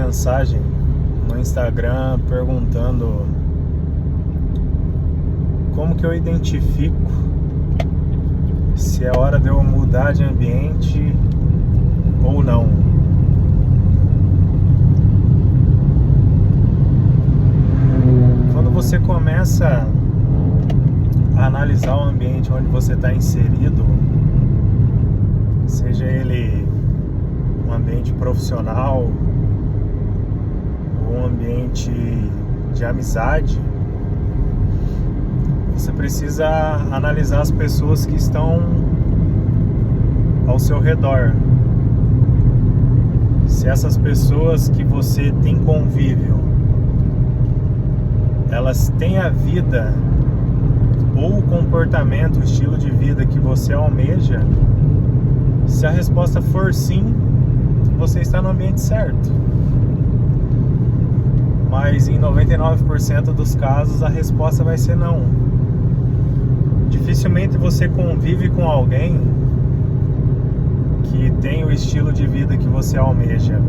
mensagem no Instagram perguntando como que eu identifico se é hora de eu mudar de ambiente ou não. Quando você começa a analisar o ambiente onde você está inserido, seja ele um ambiente profissional ou um ambiente de amizade, você precisa analisar as pessoas que estão ao seu redor. Se essas pessoas que você tem convívio, elas têm a vida ou o comportamento, o estilo de vida que você almeja, se a resposta for sim, você está no ambiente certo. Mas em 99% dos casos a resposta vai ser não. Dificilmente você convive com alguém que tem o estilo de vida que você almeja.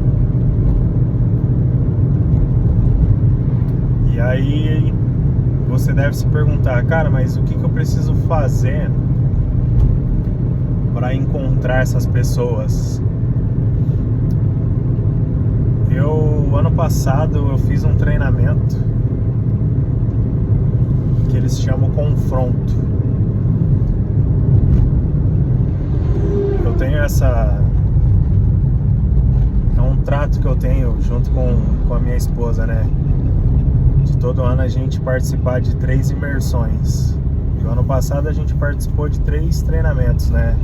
E aí você deve se perguntar, cara, mas o que eu preciso fazer para encontrar essas pessoas? Ano passado eu fiz um treinamento que eles chamam Confronto. Eu tenho é um trato que eu tenho junto com a minha esposa, né? De todo ano a gente participar de 3 imersões. E o ano passado a gente participou de 3 treinamentos, né?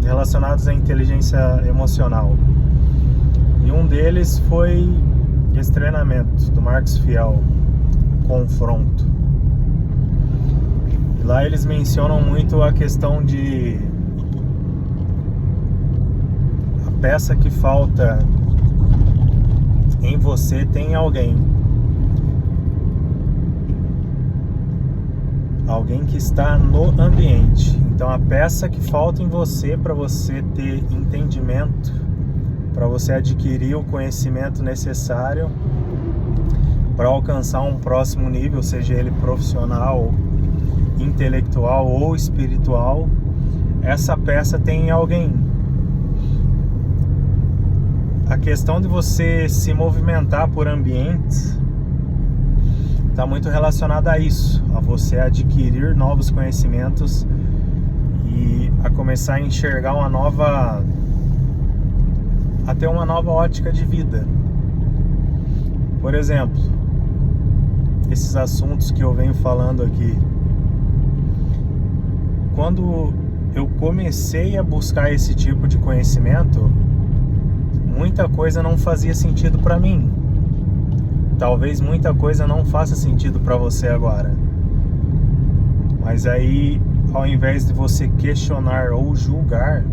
Relacionados à inteligência emocional. E um deles foi esse treinamento do Marcos Fiel, Confronto. E lá eles mencionam muito a questão de a peça que falta em você tem alguém que está no ambiente. Então a peça que falta em você para você ter entendimento, para você adquirir o conhecimento necessário para alcançar um próximo nível, seja ele profissional, intelectual ou espiritual, essa peça tem em alguém. A questão de você se movimentar por ambientes está muito relacionada a isso, a você adquirir novos conhecimentos e a começar a enxergar uma nova ótica de vida. Por exemplo, esses assuntos que eu venho falando aqui, quando eu comecei a buscar esse tipo de conhecimento, muita coisa não fazia sentido para mim. Talvez muita coisa não faça sentido para você agora. Mas aí, ao invés de você questionar ou julgar,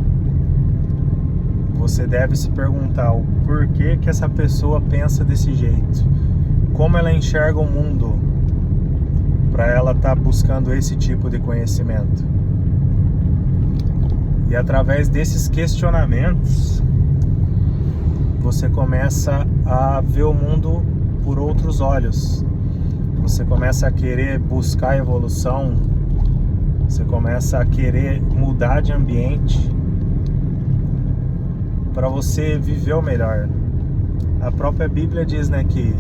você deve se perguntar o porquê que essa pessoa pensa desse jeito, como ela enxerga o mundo para ela estar buscando esse tipo de conhecimento. E através desses questionamentos você começa a ver o mundo por outros olhos. Você começa a querer buscar evolução, você começa a querer mudar de ambiente para você viver o melhor. A própria Bíblia diz, né, que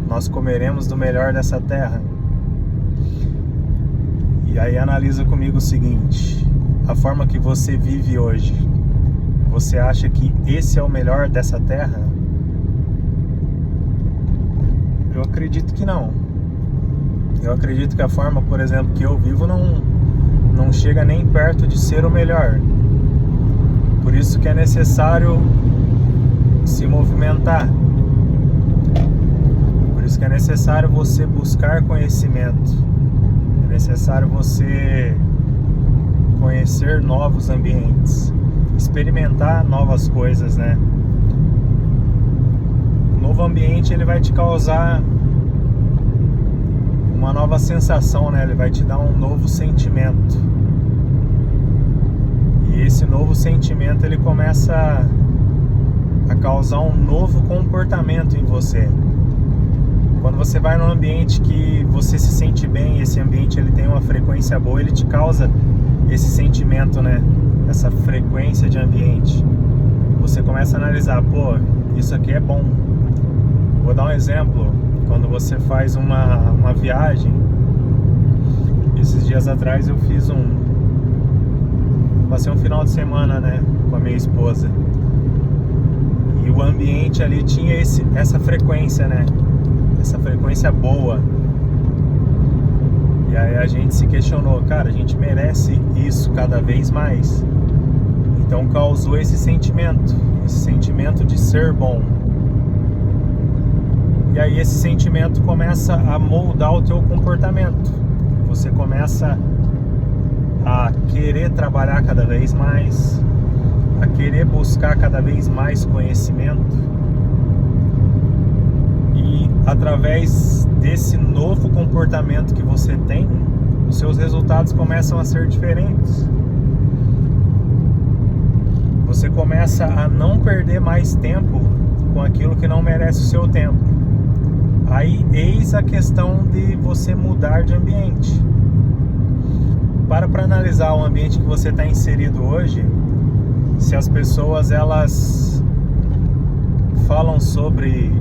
nós comeremos do melhor dessa terra. E aí analisa comigo o seguinte: a forma que você vive hoje, você acha que esse é o melhor dessa terra? Eu acredito que não. Eu acredito que a forma, por exemplo, que eu vivo não chega nem perto de ser o melhor. Por isso que é necessário se movimentar. Por isso que é necessário você buscar conhecimento. É necessário você conhecer novos ambientes, experimentar novas coisas, né? O novo ambiente, ele vai te causar uma nova sensação, né? Ele vai te dar um novo sentimento. E esse novo sentimento, ele começa a causar um novo comportamento em você. Quando você vai num ambiente que você se sente bem, esse ambiente ele tem uma frequência boa, ele te causa esse sentimento, né? Essa frequência de ambiente. Você começa a analisar, pô, isso aqui é bom. Vou dar um exemplo. Quando você faz uma viagem, esses dias atrás eu passei um final de semana, né, com a minha esposa. E o ambiente ali tinha essa frequência, né? Essa frequência boa. E aí a gente se questionou, cara, a gente merece isso cada vez mais. Então causou esse sentimento de ser bom. E aí esse sentimento começa a moldar o teu comportamento. Você começa a querer trabalhar cada vez mais, a querer buscar cada vez mais conhecimento. E através desse novo comportamento que você tem, os seus resultados começam a ser diferentes. Você começa a não perder mais tempo com aquilo que não merece o seu tempo. Aí eis a questão de você mudar de ambiente. Para analisar o ambiente que você está inserido hoje, se as pessoas elas falam sobre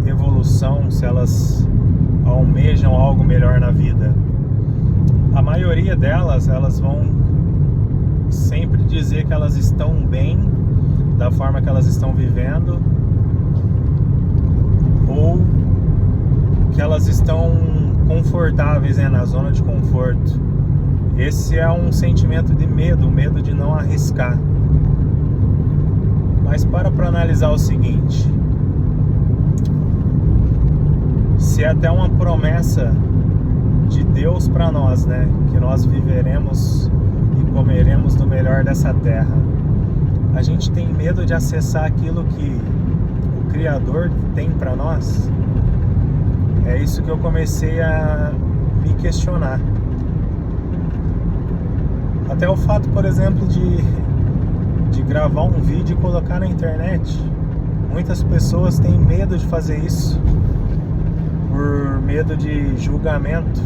evolução, se elas almejam algo melhor na vida, a maioria delas, elas vão sempre dizer que elas estão bem da forma que elas estão vivendo, ou que elas estão confortáveis, né, na zona de conforto. Esse é um sentimento de medo, medo de não arriscar. Mas para analisar o seguinte, se é até uma promessa de Deus para nós, né, que nós viveremos e comeremos do melhor dessa terra, a gente tem medo de acessar aquilo que o Criador tem para nós? É isso que eu comecei a me questionar. Até o fato, por exemplo, de gravar um vídeo e colocar na internet. Muitas pessoas têm medo de fazer isso por medo de julgamento,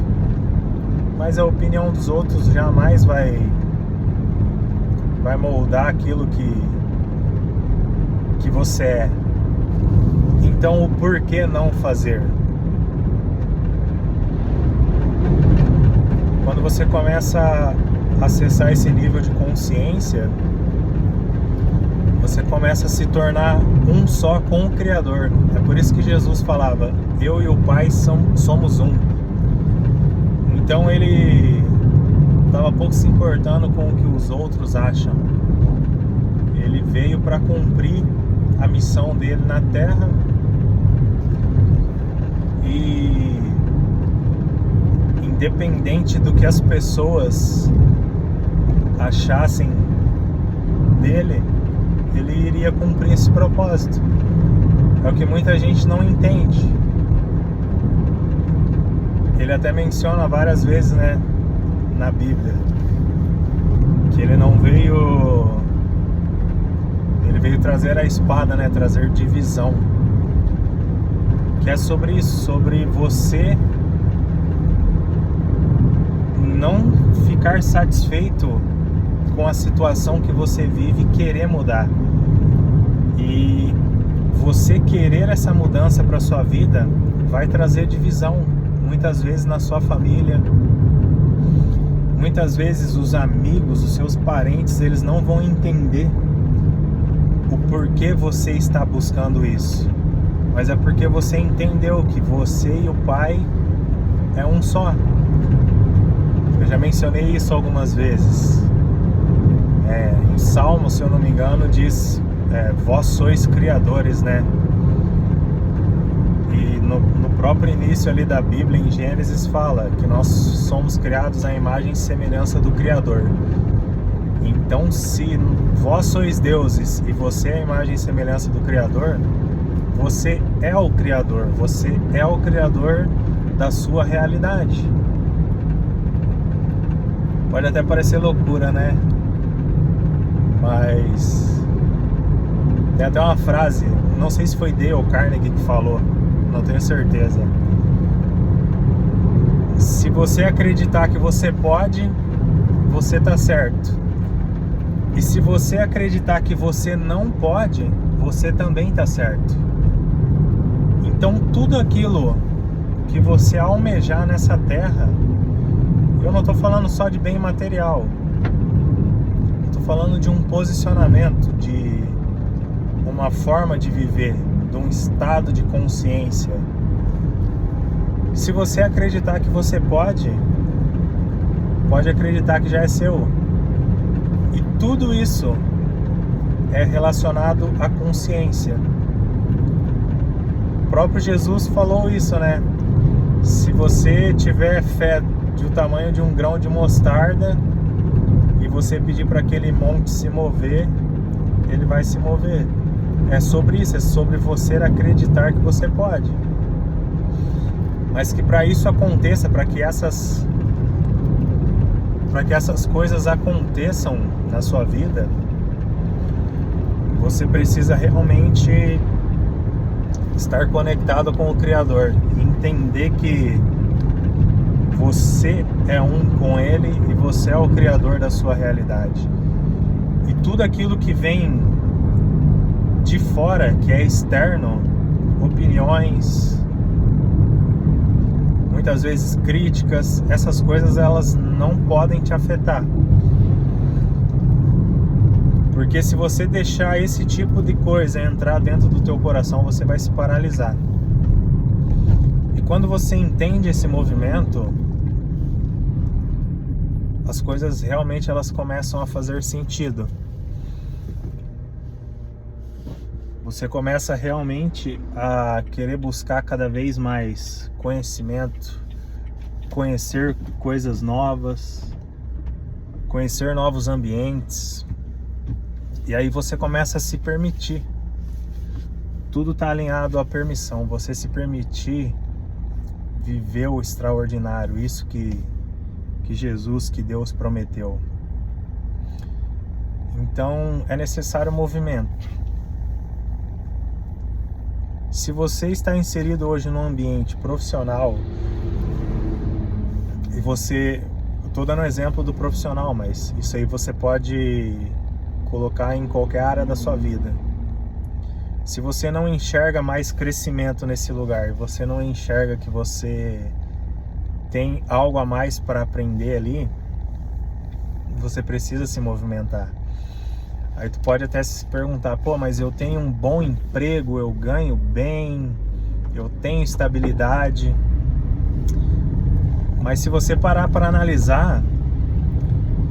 mas a opinião dos outros jamais vai moldar aquilo que você é. Então, o porquê não fazer? Quando você começa a acessar esse nível de consciência, você começa a se tornar um só com o Criador. É por isso que Jesus falava, eu e o Pai somos um. Então ele estava pouco se importando com o que os outros acham. Ele veio para cumprir a missão dele na Terra e independente do que as pessoas achassem dele, ele iria cumprir esse propósito. É o que muita gente não entende. Ele até menciona várias vezes, né, na Bíblia, que ele não veio... Ele veio trazer a espada, né, trazer divisão. Que é sobre isso, sobre você não ficar satisfeito com a situação que você vive e querer mudar. E você querer essa mudança para sua vida vai trazer divisão, muitas vezes na sua família. Muitas vezes os amigos, os seus parentes, eles não vão entender o porquê você está buscando isso. Mas é porque você entendeu que você e o Pai é um só. Eu já mencionei isso algumas vezes. Em Salmo, se eu não me engano, diz vós sois criadores, né? E no próprio início ali da Bíblia, em Gênesis, fala que nós somos criados à imagem e semelhança do Criador. Então, se vós sois deuses e você é a imagem e semelhança do Criador, você é o Criador, você é o Criador da sua realidade. Pode até parecer loucura, né? Mas Tem até uma frase, não sei se foi Dale Carnegie que falou, não tenho certeza. Se você acreditar que você pode, você tá certo. E se você acreditar que você não pode, você também tá certo. Então tudo aquilo que você almejar nessa terra, eu não tô falando só de bem material, eu tô falando de um posicionamento, de uma forma de viver, de um estado de consciência. Se você acreditar que você pode acreditar que já é seu. E tudo isso é relacionado à consciência. O próprio Jesus falou isso, né? Se você tiver fé do tamanho de um grão de mostarda e você pedir para aquele monte se mover, ele vai se mover. É sobre isso, é sobre você acreditar que você pode. Mas que para isso aconteça, para que essas coisas aconteçam na sua vida, você precisa realmente estar conectado com o Criador, entender que você é um com Ele e você é o Criador da sua realidade. E tudo aquilo que vem de fora, que é externo, opiniões, muitas vezes críticas, essas coisas elas não podem te afetar. Porque se você deixar esse tipo de coisa entrar dentro do teu coração, você vai se paralisar. E quando você entende esse movimento, as coisas realmente elas começam a fazer sentido. Você começa realmente a querer buscar cada vez mais conhecimento, conhecer coisas novas, conhecer novos ambientes. E aí você começa a se permitir. Tudo está alinhado à permissão. Você se permitir viver o extraordinário, isso que Jesus, que Deus prometeu. Então é necessário movimento. Se você está inserido hoje num ambiente profissional e você, eu estou dando um exemplo do profissional, mas isso aí você pode colocar em qualquer área da sua vida. Se você não enxerga mais crescimento nesse lugar, você não enxerga que você tem algo a mais para aprender ali, você precisa se movimentar. Aí tu pode até se perguntar, pô, mas eu tenho um bom emprego, eu ganho bem, eu tenho estabilidade. Mas se você parar para analisar,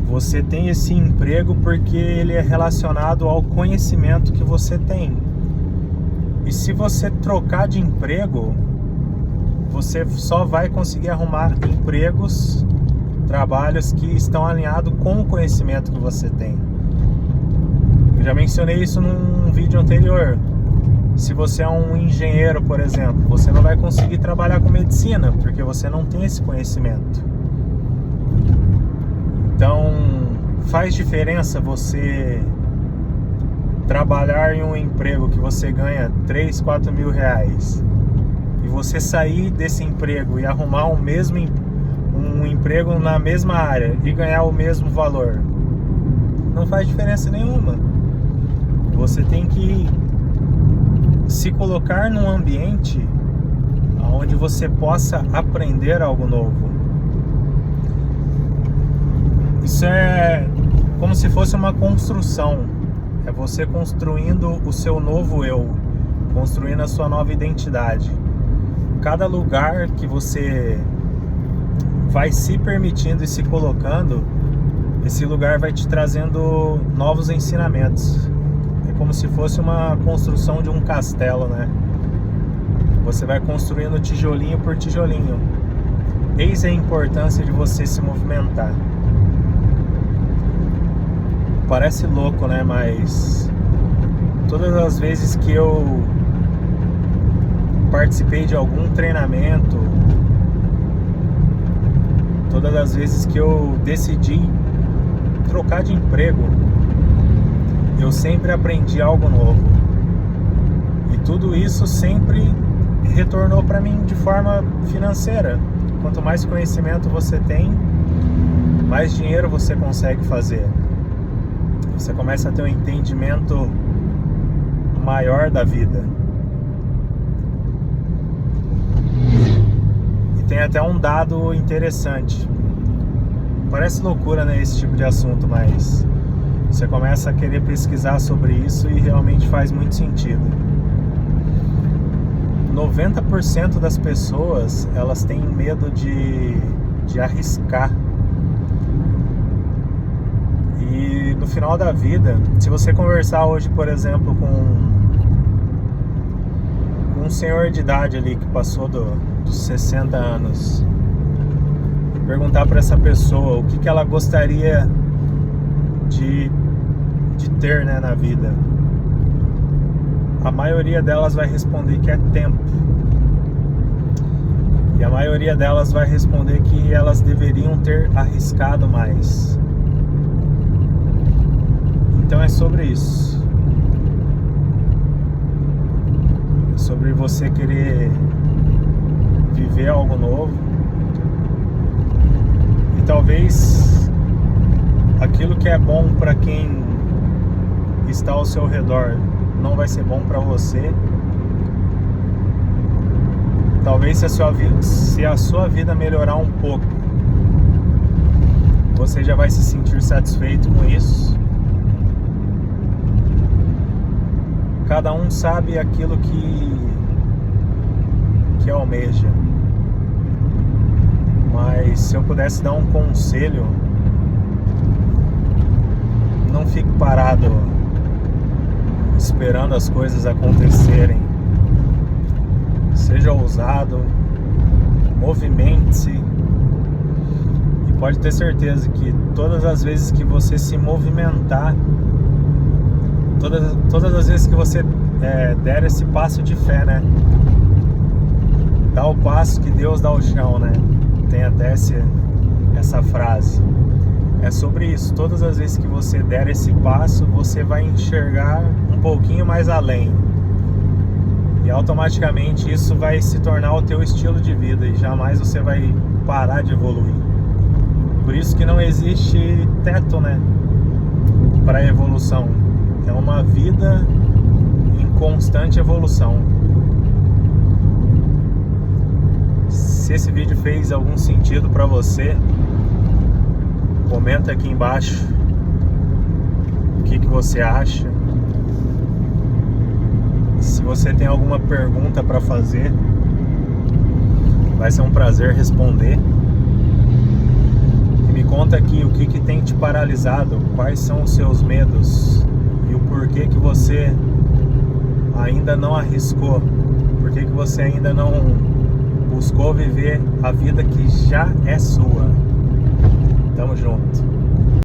você tem esse emprego porque ele é relacionado ao conhecimento que você tem. E se você trocar de emprego, você só vai conseguir arrumar empregos, trabalhos que estão alinhados com o conhecimento que você tem. Eu já mencionei isso num vídeo anterior. Se você é um engenheiro, por exemplo, você não vai conseguir trabalhar com medicina, porque você não tem esse conhecimento. Então, faz diferença você trabalhar em um emprego que você ganha 3, 4 mil reais e você sair desse emprego e arrumar um emprego na mesma área e ganhar o mesmo valor? Não faz diferença nenhuma. Você tem que se colocar num ambiente onde você possa aprender algo novo. Isso é como se fosse uma construção. É você construindo o seu novo eu, construindo a sua nova identidade. Cada lugar que você vai se permitindo e se colocando, esse lugar vai te trazendo novos ensinamentos. É como se fosse uma construção de um castelo, né? Você vai construindo tijolinho por tijolinho. Eis a importância de você se movimentar. Parece louco, né? Mas todas as vezes que eu participei de algum treinamento, todas as vezes que eu decidi trocar de emprego, eu sempre aprendi algo novo. E tudo isso sempre retornou para mim de forma financeira. Quanto mais conhecimento você tem, mais dinheiro você consegue fazer. Você começa a ter um entendimento maior da vida. E tem até um dado interessante. Parece loucura, né, esse tipo de assunto, mas você começa a querer pesquisar sobre isso e realmente faz muito sentido. 90% das pessoas, elas têm medo de arriscar. E no final da vida, se você conversar hoje, por exemplo, com um senhor de idade ali que passou dos 60 anos, perguntar para essa pessoa o que ela gostaria de ter, né, na vida, a maioria delas vai responder que é tempo. E a maioria delas vai responder que elas deveriam ter arriscado mais. Então é sobre isso. É sobre você querer viver algo novo. E talvez aquilo que é bom para quem está ao seu redor não vai ser bom para você. Talvez se a sua vida melhorar um pouco, você já vai se sentir satisfeito com isso. Cada um sabe aquilo que almeja. Mas se eu pudesse dar um conselho, não fique parado esperando as coisas acontecerem. Seja ousado, movimente-se. E pode ter certeza que todas as vezes que você se movimentar, todas as vezes que você der esse passo de fé, né? Dá o passo que Deus dá o chão, né? Tem até essa frase. É sobre isso. Todas as vezes que você der esse passo, você vai enxergar um pouquinho mais além. E automaticamente isso vai se tornar o teu estilo de vida e jamais você vai parar de evoluir. Por isso que não existe teto, né, para evolução. É uma vida em constante evolução. Se esse vídeo fez algum sentido para você, comenta aqui embaixo o que você acha. Se você tem alguma pergunta para fazer, vai ser um prazer responder. E me conta aqui o que tem te paralisado, quais são os seus medos e o porquê que você ainda não arriscou, porquê que você ainda não buscou viver a vida que já é sua. Tamo junto.